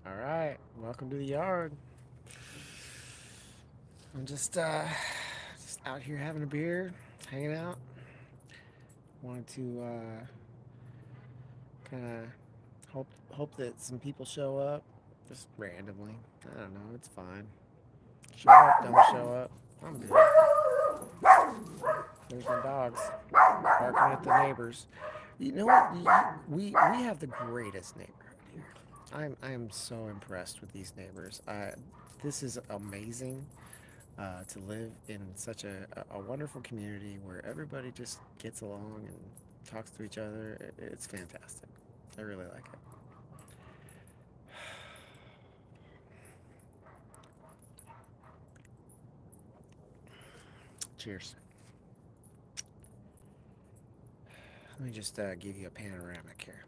All right, welcome to the yard. I'm just out here having a beer, hanging out. Wanted to kind of hope that some people show up, just randomly. I don't know, it's fine. Show up, don't show up. I'm good. There's my dogs barking at the neighbors. You know what? We have the greatest neighborhood here. I am so impressed with these neighbors. This is amazing. To live in such a wonderful community where everybody just gets along and talks to each other. It's fantastic. I really like it. Cheers. Let me just give you a panoramic here.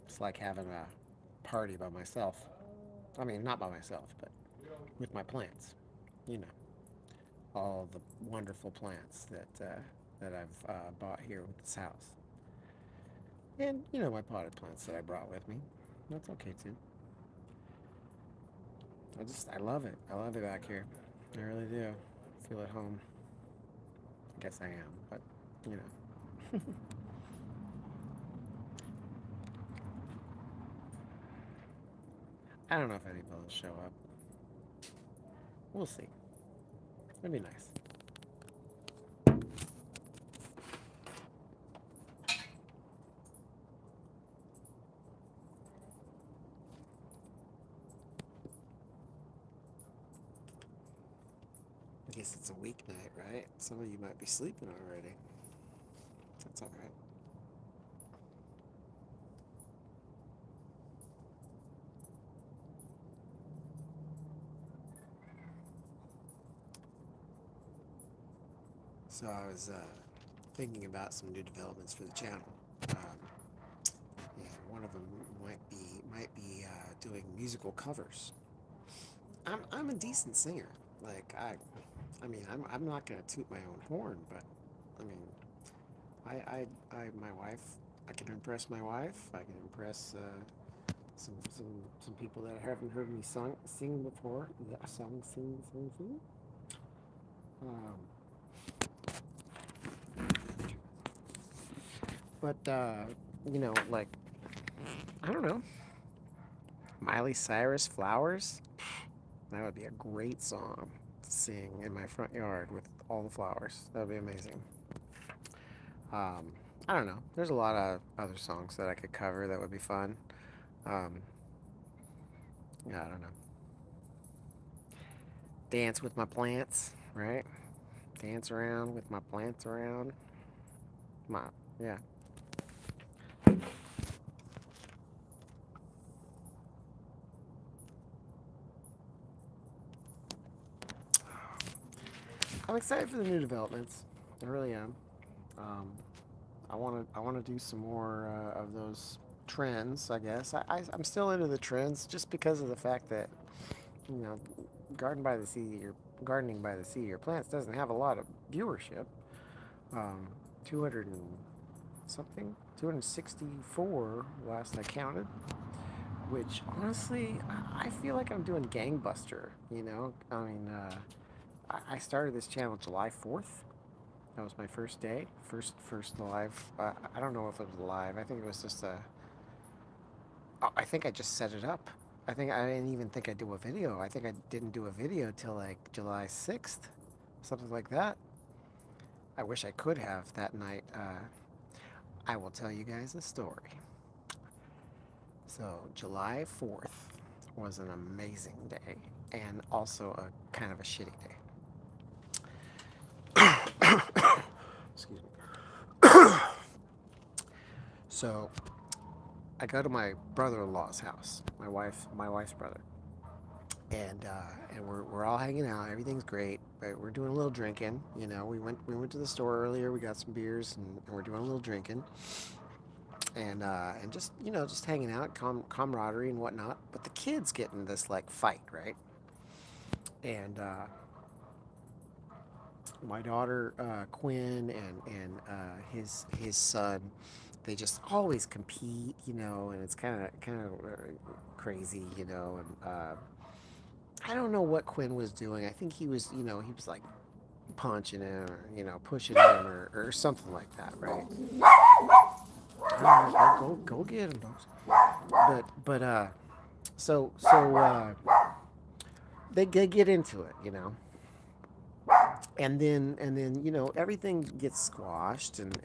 It's like having a party by myself. I mean, not by myself, but with my plants. You know, all the wonderful plants that I've bought here with this house, and my potted plants that I brought with me. That's okay too. I love it. I love it back here. I really do. Feel at home. I guess I am, but you know. I don't know if anybody will show up. We'll see. It'd be nice. I guess it's a weeknight, right? Some of you might be sleeping already. That's all right. So I was thinking about some new developments for the channel. Um, and one of them might be doing musical covers. I'm a decent singer. Like I mean, I'm not gonna toot my own horn, but I mean, my wife. I can impress my wife. I can impress some people that haven't heard me sing before. Yeah, sing. Um, but like I don't know, Miley Cyrus, "Flowers." That would be a great song to sing in my front yard with all the flowers. That would be amazing. Um, I don't know. There's a lot of other songs that I could cover that would be fun. Um, yeah, I don't know. Dance with my plants, right? Dance around with my plants around. My yeah. I'm excited for the new developments. I really am. Um, I want to do some more of those trends. I guess I'm still into the trends just because of the fact that you know, garden by the sea or gardening by the sea or plants doesn't have a lot of viewership. 200 and something, 264 last I counted. Which honestly, I feel like I'm doing gangbuster. I mean, I started this channel July 4th. That was my first day, first live. I don't know if it was live. I think it was just a. I think I just set it up. I think I didn't even think I'd do a video. I think I didn't do a video till like July 6th, something like that. I wish I could have that night. I will tell you guys a story. So July 4th was an amazing day and also a kind of a shitty day. Excuse me. So I go to my brother-in-law's house, my wife's brother, and we're all hanging out. Everything's great, but we're doing a little drinking. We went to the store earlier. We got some beers, and we're doing a little drinking, and just hanging out, camaraderie and whatnot. But the kids get in this like fight, right? and my daughter Quinn and his son, they just always compete, and it's kind of crazy, and I don't know what Quinn was doing. I think he was like punching him or pushing him or something like that, right? All right, go get him, dogs. But so they get into it, and then everything gets squashed and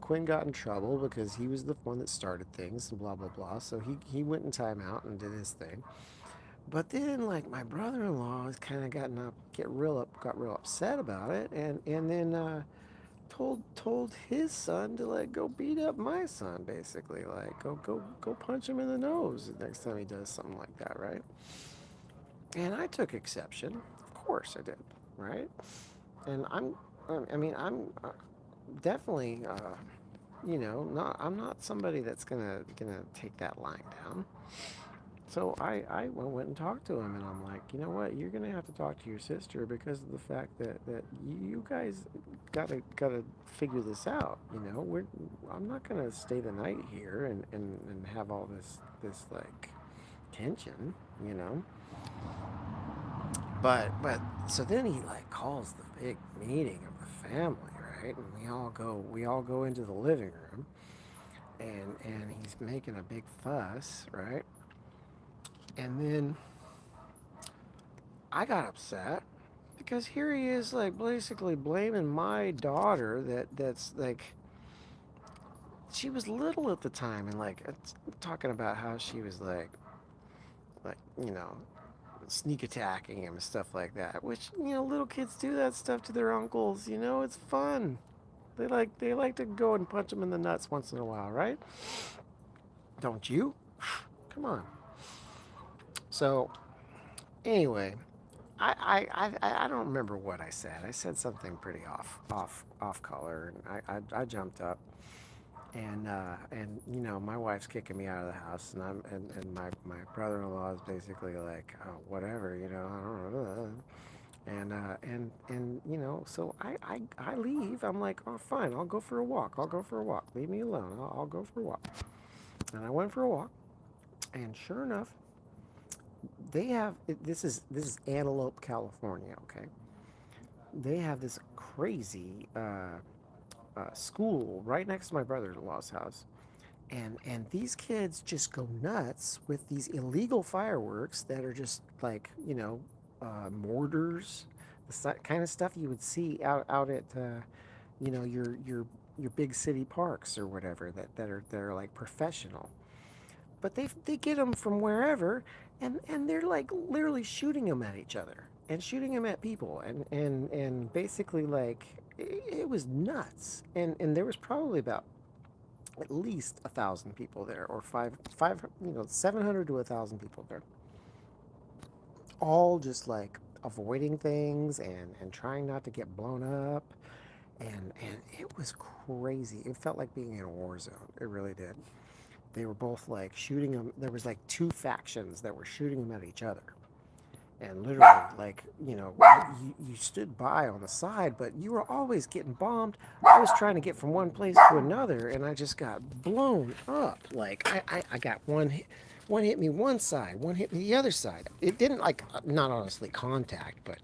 Quinn got in trouble because he was the one that started things and blah blah blah. So he went in timeout and did his thing. But then like my brother-in-law has kind of got real upset about it and then told his son to like go beat up my son, basically, like go punch him in the nose the next time he does something like that, right? And I took exception. Of course I did, right? And I'm definitely, not. I'm not somebody that's gonna take that lying down. So I went and talked to him, and I'm like, you know what? You're gonna have to talk to your sister because of the fact that you guys gotta figure this out. I'm not gonna stay the night here and have all this like tension. You know. But so then he like calls the big meeting of the family, right? And we all go into the living room, and he's making a big fuss, right? And then I got upset because here he is like basically blaming my daughter that's like she was little at the time and like talking about how she was like sneak attacking him and stuff like that, which little kids do that stuff to their uncles. It's fun. They like to go and punch them in the nuts once in a while, right? Don't you? Come on. So anyway, I don't remember what I said. I said something pretty off color, and I jumped up, and my wife's kicking me out of the house, and my brother-in-law is basically like, oh, whatever, I don't know. And so I leave. I'm like, oh, fine, I'll go for a walk. I'll go for a walk. Leave me alone. I'll go for a walk. And I went for a walk, and sure enough, this is Antelope, California. Okay, they have this crazy school right next to my brother-in-law's house, and these kids just go nuts with these illegal fireworks that are just like mortars, the kind of stuff you would see out at your big city parks or whatever that are like professional. But they get them from wherever, and they're like literally shooting them at each other and shooting them at people, and basically like it was nuts. And there was probably about at least 1,000 people there, or 700 to 1,000 people there, all just like avoiding things and trying not to get blown up, and it was crazy. It felt like being in a war zone. It really did. They were both like shooting them. There was like two factions that were shooting them at each other, and literally like you stood by on the side, but you were always getting bombed. I was trying to get from one place to another, and I just got blown up. Like I got one hit me one side, one hit me the other side. It didn't like not honestly contact, but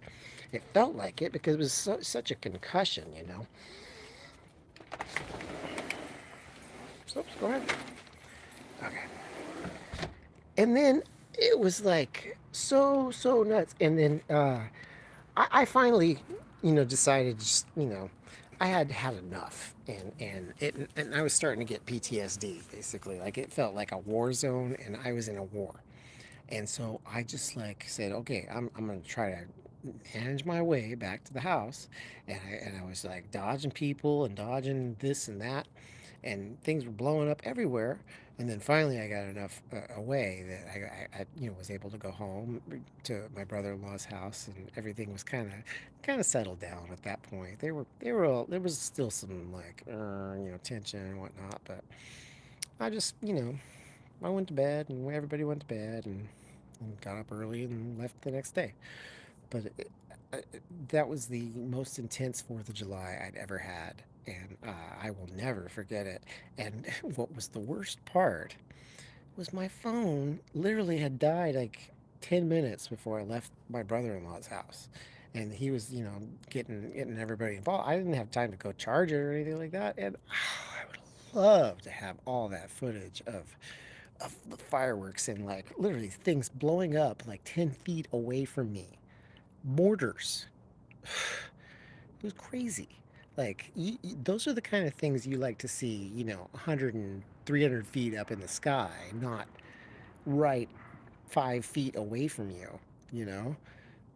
it felt like it because it was such a concussion. Oops, go ahead. Okay. And then it was like so nuts. And then I finally, decided just, I had had enough, and I was starting to get PTSD basically. Like it felt like a war zone, and I was in a war. And so I just like said, okay, I'm gonna try to manage my way back to the house, and I was like dodging people and dodging this and that, and things were blowing up everywhere. And then finally, I got enough away that I was able to go home to my brother-in-law's house, and everything was kind of settled down at that point. They were all, there was still some like tension and whatnot, but I just I went to bed, and everybody went to bed, and and got up early and left the next day. But that was the most intense 4th of July I'd ever had, and I will never forget it. And what was the worst part was my phone literally had died like 10 minutes before I left my brother-in-law's house. And he was, getting everybody involved. I didn't have time to go charge it or anything like that. And I would love to have all that footage of the fireworks and like literally things blowing up like 10 feet away from me. Mortars. It was crazy. Like, those are the kind of things you like to see, 100 and 300 feet up in the sky, not right 5 feet away from you. You know,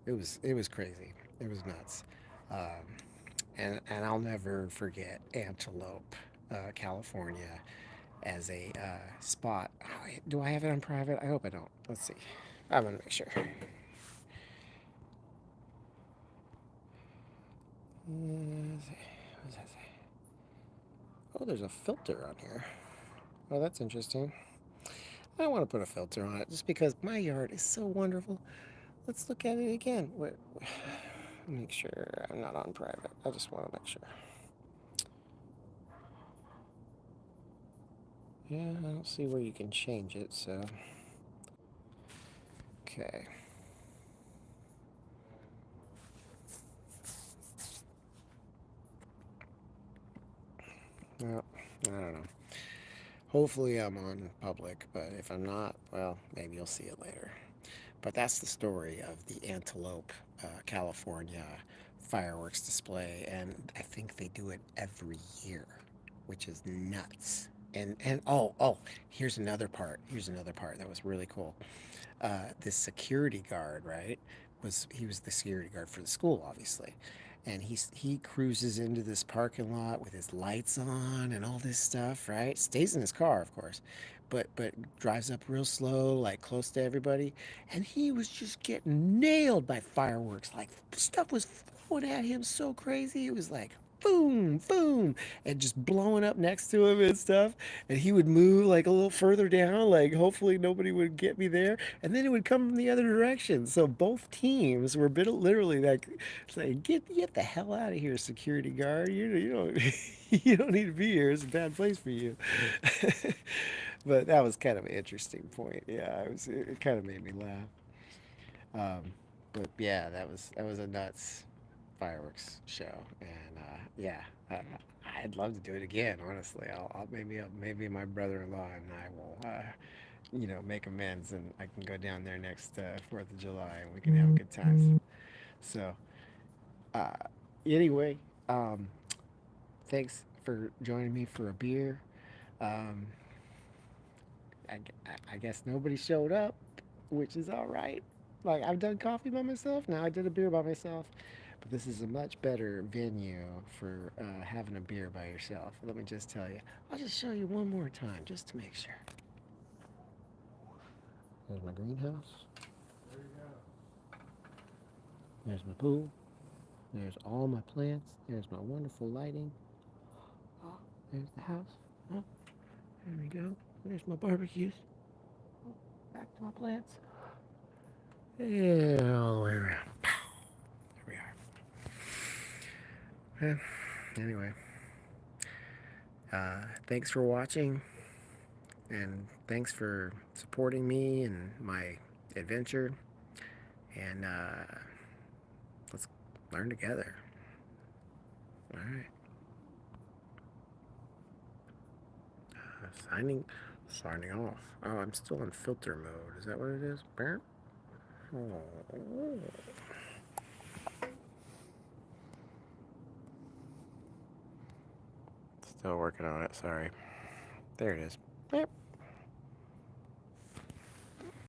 it was crazy. It was nuts. Um, and I'll never forget Antelope, California, as a spot. Oh, do I have it on private? I hope I don't. Let's see. I'm gonna make sure. What does that say? Oh, there's a filter on here. Oh, that's interesting. I want to put a filter on it just because my yard is so wonderful. Let's look at it again. Wait, make sure I'm not on private. I just want to make sure. Yeah, I don't see where you can change it, so. Okay. Well, I don't know. Hopefully I'm on public, but if I'm not, well, maybe you'll see it later. But that's the story of the Antelope, California fireworks display, and I think they do it every year, which is nuts. And here's another part. Here's another part that was really cool. This security guard, right? He was the security guard for the school, obviously, and he cruises into this parking lot with his lights on and all this stuff, right? Stays in his car, of course, but drives up real slow, like close to everybody, and he was just getting nailed by fireworks. Like stuff was flowing at him so crazy. It was like boom, boom, and just blowing up next to him and stuff. And he would move like a little further down, like hopefully nobody would get me there. And then it would come from the other direction. So both teams were literally like, saying, get the hell out of here, security guard. You don't you don't need to be here. It's a bad place for you. But that was kind of an interesting point. Yeah, it kind of made me laugh. But yeah, that was a nuts fireworks show, and yeah, I, I'd love to do it again. Honestly, maybe my brother-in-law and I will, make amends, and I can go down there next 4th of July, and we can have a good time. So, uh, anyway, um, thanks for joining me for a beer. Um, I guess nobody showed up, which is all right. Like I've done coffee by myself. Now I did a beer by myself. But this is a much better venue for having a beer by yourself. Let me just tell you. I'll just show you one more time just to make sure. There's my greenhouse. There's my pool. There's all my plants. There's my wonderful lighting. Oh, there's the house. Oh, there we go. There's my barbecues. Oh, back to my plants. Yeah, all the way around. There we are. Anyway, thanks for watching. And thanks for supporting me and my adventure. And let's learn together. All right. Signing off. Oh, I'm still in filter mode. Is that what it is? Oh. Still working on it. Sorry. There it is.